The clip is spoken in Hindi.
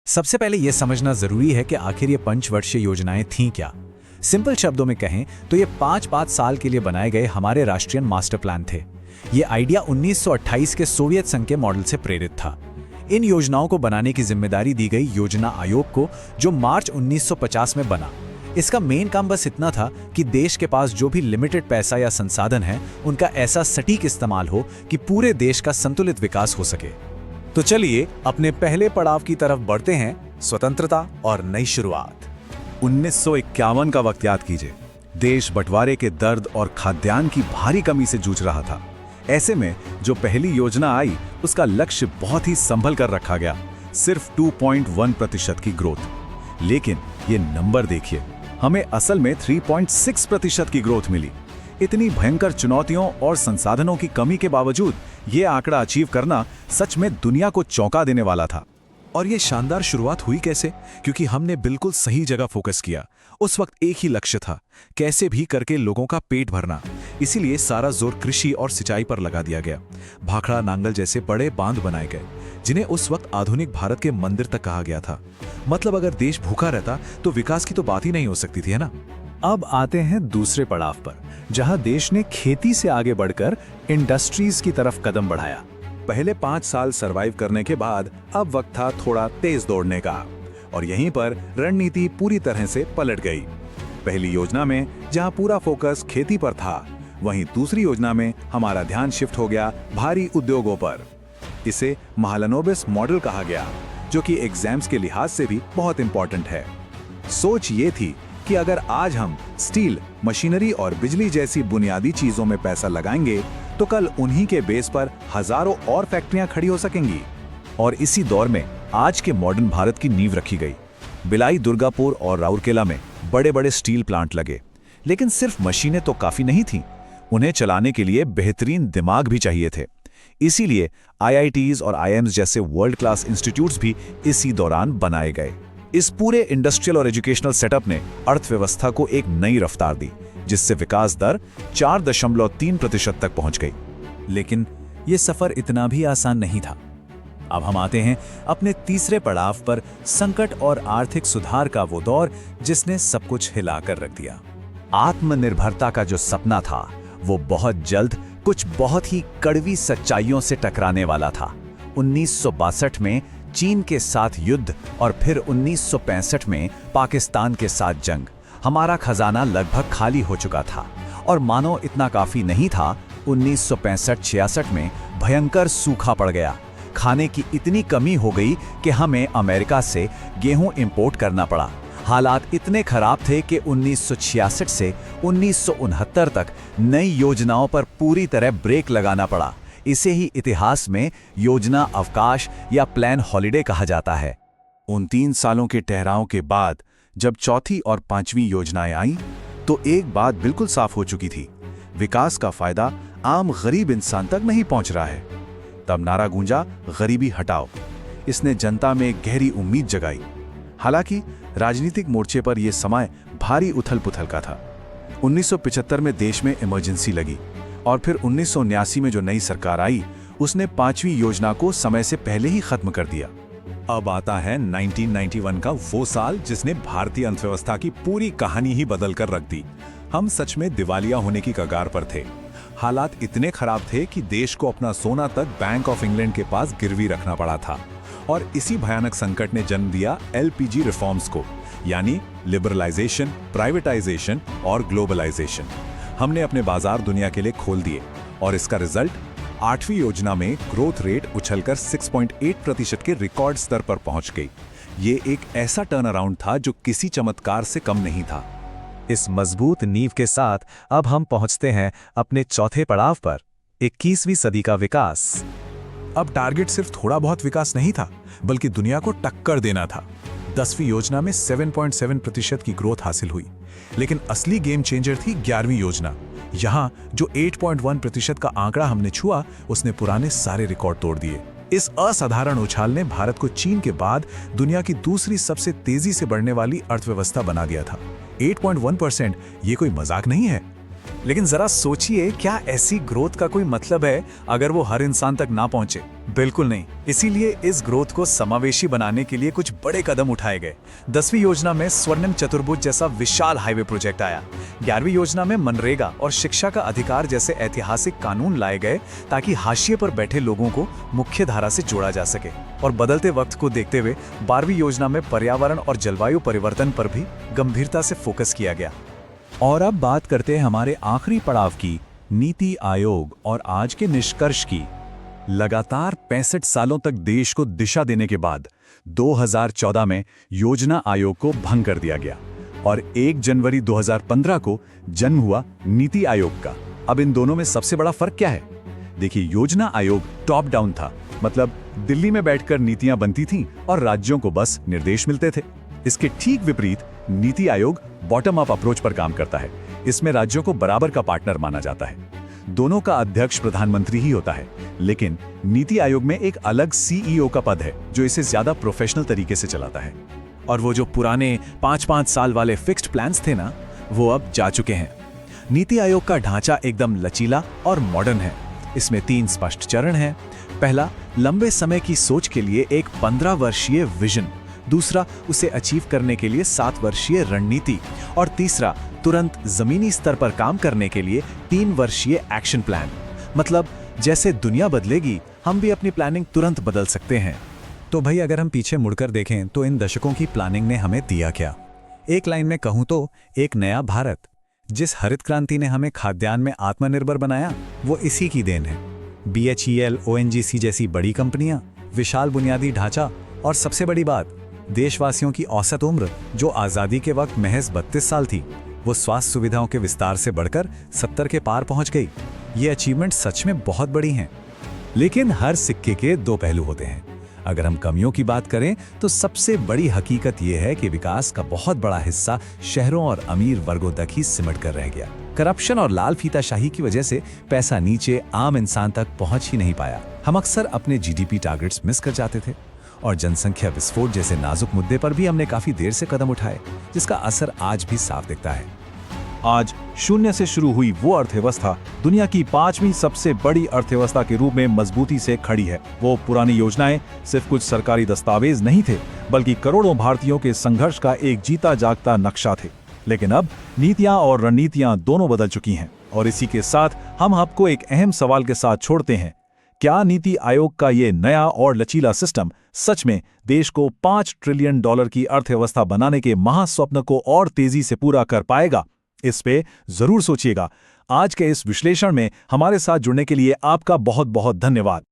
सबसे पहले यह समझना जरूरी है कि आखिर ये पंचवर्षीय योजनाएं थीं क्या। सिंपल शब्दों में कहें तो ये 5-5 साल के लिए बनाए गए हमारे राष्ट्रीय मास्टर प्लान थे। ये आइडिया 1928 के सोवियत संघ के मॉडल से प्रेरित था। इन योजनाओं को बनाने की जिम्मेदारी दी गई योजना आयोग को, जो मार्च 1950 में बना। इसका मेन काम बस इतना था कि देश के पास जो भी लिमिटेड पैसा या संसाधन है, उनका ऐसा सटीक इस्तेमाल हो कि पूरे देश का संतुलित विकास हो सके। तो चलिए अपने पहले पड़ाव की तरफ बढ़ते हैं, स्वतंत्रता और नई शुरुआत। 1951 का वक्त याद कीजिए। देश बंटवारे के दर्द और खाद्यान्न की भारी कमी से जूझ रहा था। ऐसे में जो पहली योजना आई, उसका लक्ष्य बहुत ही संभल कर रखा गया, सिर्फ 2.1% की ग्रोथ। लेकिन ये नंबर देखिए, हमें असल में 3.6% की ग्रोथ मिली। इतनी भयंकर चुनौतियों और संसाधनों की कमी के बावजूद ये आंकड़ा अचीव करना सच में दुनिया को चौंका देने वाला था। और ये शानदार शुरुआत हुई कैसे? क्योंकि हमने बिल्कुल सही जगह फोकस किया। उस वक्त एक ही लक्ष्य था, कैसे भी करके लोगों का पेट भरना। इसीलिए सारा जोर कृषि और सिंचाई पर लगा दिया गया। भाखड़ा नांगल जैसे बड़े बांध बनाए गए, जिन्हें उस वक्त आधुनिक भारत के मंदिर तक कहा गया था। मतलब अगर देश भूखा रहता तो विकास की तो बात ही नहीं हो सकती थी, है ना? अब आते हैं दूसरे पड़ाव पर, जहां देश ने खेती से आगे बढ़कर इंडस्ट्रीज की तरफ कदम बढ़ाया। पहले 5 साल सरवाइव करने के बाद अब वक्त था थोड़ा तेज दौड़ने का, और यहीं पर रणनीति पूरी तरह से पलट गई। पहली योजना में जहां पूरा फोकस खेती पर था, वहीं दूसरी योजना में हमारा ध्यान शिफ्ट हो गया भारी उद्योगों पर। इसे महालनोबिस मॉडल कहा गया, जो कि एग्जाम्स के लिहाज से भी बहुत इंपॉर्टेंट है। सोच ये थी कि अगर आज हम स्टील, मशीनरी और बिजली जैसी बुनियादी चीजों में पैसा लगाएंगे, तो कल उन्हीं के बेस पर हजारों और फैक्ट्रियां खड़ी हो सकेंगी। और इसी दौर में आज के मॉडर्न भारत की नींव रखी गई। भिलाई, दुर्गापुर और राउरकेला में बड़े बड़े स्टील प्लांट लगे। लेकिन सिर्फ मशीनें तो काफी नहीं थीं, उन्हें चलाने के लिए बेहतरीन दिमाग भी चाहिए थे। इसीलिए IITs और IIMs जैसे वर्ल्ड क्लास इंस्टीट्यूट्स भी इसी दौरान बनाए गए। इस पूरे इंडस्ट्रियल और एजुकेशनल सेटअप ने अर्थव्यवस्था को एक नई रफ्तार दी, जिससे विकास दर 4.3% तक पहुंच गई। लेकिन यह सफर इतना भी आसान नहीं था। अब हम आते हैं अपने तीसरे पड़ाव पर, संकट और आर्थिक सुधार का वो दौर जिसने सब कुछ हिलाकर रख दिया। आत्मनिर्भरता का जो सपना था, वो बहुत जल्द कुछ बहुत ही कड़वी सच्चाइयों से टकराने वाला था। 1962 में चीन के साथ युद्ध और फिर 1965 में पाकिस्तान के साथ जंग। हमारा खजाना लगभग खाली हो चुका था, और मानो इतना काफी नहीं था, 1965-66 में भयंकर सूखा पड़ गया। खाने की इतनी कमी हो गई कि हमें अमेरिका से गेहूं इंपोर्ट करना पड़ा। हालात इतने खराब थे कि 1966 से 1969 तक नई योजनाओं पर पूरी तरह ब्रेक लगाना पड़ा। इसे ही इतिहास में योजना अवकाश या प्लान हॉलिडे कहा जाता है। उन 3 सालों के ठहराव के बाद जब चौथी और 5वीं योजनाएं आईं, तो एक बात बिल्कुल साफ हो चुकी थी, विकास का फायदा आम गरीब इंसान तक नहीं पहुंच रहा है। तब नारा गूंजा, गरीबी हटाओ। इसने जनता में गहरी उम्मीद जगाई। हालांकि राजनीतिक मोर्चे पर यह समय भारी उथल-पुथल का था। 1975 में देश में इमरजेंसी लगी, और फिर 1979 में जो नई सरकार आई, उसने 5वीं योजना को समय से पहले ही खत्म कर दिया। अब आता है 1991 का वो साल जिसने भारतीय अर्थव्यवस्था की पूरी कहानी ही बदल कर रख दी। हम सच में दिवालिया होने की कगार पर थे। हालात इतने खराब थे कि देश को अपना सोना तक बैंक ऑफ इंग्लैंड के पास गिरवी रखना पड़ा था। और इसी भयानक संकट ने जन्म दिया LPG रिफॉर्म्स को, यानी लिबरलाइजेशन, प्राइवेटाइजेशन और ग्लोबलाइजेशन। हमने अपने बाजार दुनिया के लिए खोल दिए, और इसका रिजल्ट 8वीं योजना में ग्रोथ रेट उछलकर 6.8% के रिकॉर्ड स्तर पर पहुंच गई। ये एक ऐसा टर्न अराउंड था जो किसी चमत्कार से कम नहीं था। इस मजबूत नींव के साथ अब हम पहुंचते हैं अपने चौथे पड़ाव पर, 21वीं सदी का विकास। अब टारगेट सिर्फ थोड़ा बहुत विकास नहीं था, बल्कि दुनिया को टक्कर देना था। 10वीं योजना में 7.7% की ग्रोथ हासिल हुई, लेकिन असली गेम चेंजर थी 11वीं योजना। यहां जो 8.1% का आंकड़ा हमने छुआ, उसने पुराने सारे रिकॉर्ड तोड़ दिए। इस असाधारण उछाल ने भारत को चीन के बाद दुनिया की दूसरी सबसे तेजी से बढ़ने वाली अर्थव्यवस्था बना दिया था। 8.1% ये कोई मजाक नहीं है। लेकिन जरा सोचिए, क्या ऐसी ग्रोथ का कोई मतलब है अगर वो हर इंसान तक ना पहुंचे? बिल्कुल नहीं। इसीलिए इस ग्रोथ को समावेशी बनाने के लिए कुछ बड़े कदम उठाए गए। 10वीं योजना में स्वर्णिम चतुर्भुज जैसा विशाल हाईवे प्रोजेक्ट आया। 11वीं योजना में मनरेगा और शिक्षा का अधिकार जैसे ऐतिहासिक कानून लाए गए ताकि हाशिए पर बैठे लोगों को मुख्य धारा से जोड़ा जा सके। और बदलते वक्त को देखते हुए 12वीं योजना में पर्यावरण और जलवायु परिवर्तन पर भी गंभीरता से फोकस किया गया। और अब बात करते हैं हमारे आखिरी पड़ाव की, नीति आयोग और आज के निष्कर्ष की। लगातार 65 सालों तक देश को दिशा देने के बाद 2014 में योजना आयोग को भंग कर दिया गया और 1 जनवरी 2015 को जन्म हुआ नीति आयोग का। अब इन दोनों में सबसे बड़ा फर्क क्या है? देखिए, योजना आयोग टॉप डाउन था, मतलब दिल्ली में बैठकर नीतियां बनती थीं और राज्यों को बस निर्देश मिलते थे। इसके ठीक विपरीत NITI Aayog bottom up approach पर काम करता है। इसमें राज्यों को बराबर का पार्टनर माना जाता है। दोनों का अध्यक्ष प्रधानमंत्री ही होता है, लेकिन नीति आयोग में एक अलग सीईओ का पद है जो इसे ज्यादा प्रोफेशनल तरीके से चलाता है। और वो जो पुराने 5-5 साल वाले फिक्स्ड प्लान्स थे ना, वो अब जा चुके हैं। नीति आयोग का ढांचा एकदम लचीला और मॉडर्न है। इसमें 3 स्पष्ट चरण हैं। पहला, लंबे समय की सोच के लिए एक 15 वर्षीय विजन। दूसरा, उसे अचीव करने के लिए 7 वर्षीय रणनीति। और तीसरा, तुरंत जमीनी स्तर पर काम करने के लिए 3 वर्षीय एक्शन प्लान। मतलब जैसे दुनिया बदलेगी, हम भी अपनी प्लानिंग तुरंत बदल सकते हैं। तो भाई, अगर हम पीछे मुड़कर देखें तो इन दशकों की प्लानिंग ने हमें दिया क्या? एक लाइन में कहूं तो एक नया भारत। जिस हरित क्रांति ने हमें खाद्यान्न में आत्मनिर्भर बनाया, वो इसी की देन है। BHEL, ONGC जैसी बड़ी कंपनियां, विशाल बुनियादी ढांचा और सबसे बड़ी बात, देशवासियों की औसत उम्र जो आज़ादी के वक्त महज 32 साल थी, वो स्वास्थ्य सुविधाओं के विस्तार से बढ़कर 70 के पार पहुंच गई। ये अचीवमेंट सच में बहुत बड़ी हैं। लेकिन हर सिक्के के 2 पहलू होते हैं। अगर हम कमियों की बात करें तो सबसे बड़ी हकीकत यह है कि विकास का बहुत बड़ा हिस्सा शहरों और अमीर वर्गों तक ही सिमट कर रह गया। करप्शन और लाल फीताशाही की वजह से पैसा नीचे आम इंसान तक पहुंच ही नहीं पाया। हम अक्सर अपने GDP टारगेट्स मिस कर जाते थे और जनसंख्या विस्फोट जैसे नाजुक मुद्दे पर भी हमने काफी देर से कदम उठाए, जिसका असर आज भी साफ दिखता है। आज शून्य से शुरू हुई वो अर्थव्यवस्था दुनिया की 5वीं सबसे बड़ी अर्थव्यवस्था के रूप में मजबूती से खड़ी है। वो पुरानी योजनाएं सिर्फ कुछ सरकारी दस्तावेज नहीं थे, बल्कि करोड़ों भारतीयों के संघर्ष का एक जीता जागता नक्शा थे। लेकिन अब नीतियां और रणनीतियां दोनों बदल चुकी हैं और इसी के साथ हम आपको एक अहम सवाल के साथ छोड़ते हैं। क्या नीति आयोग का ये नया और लचीला सिस्टम सच में देश को $5 ट्रिलियन की अर्थव्यवस्था बनाने के महास्वप्न को और तेजी से पूरा कर पाएगा? इस पे जरूर सोचिएगा। आज के इस विश्लेषण में हमारे साथ जुड़ने के लिए आपका बहुत बहुत धन्यवाद।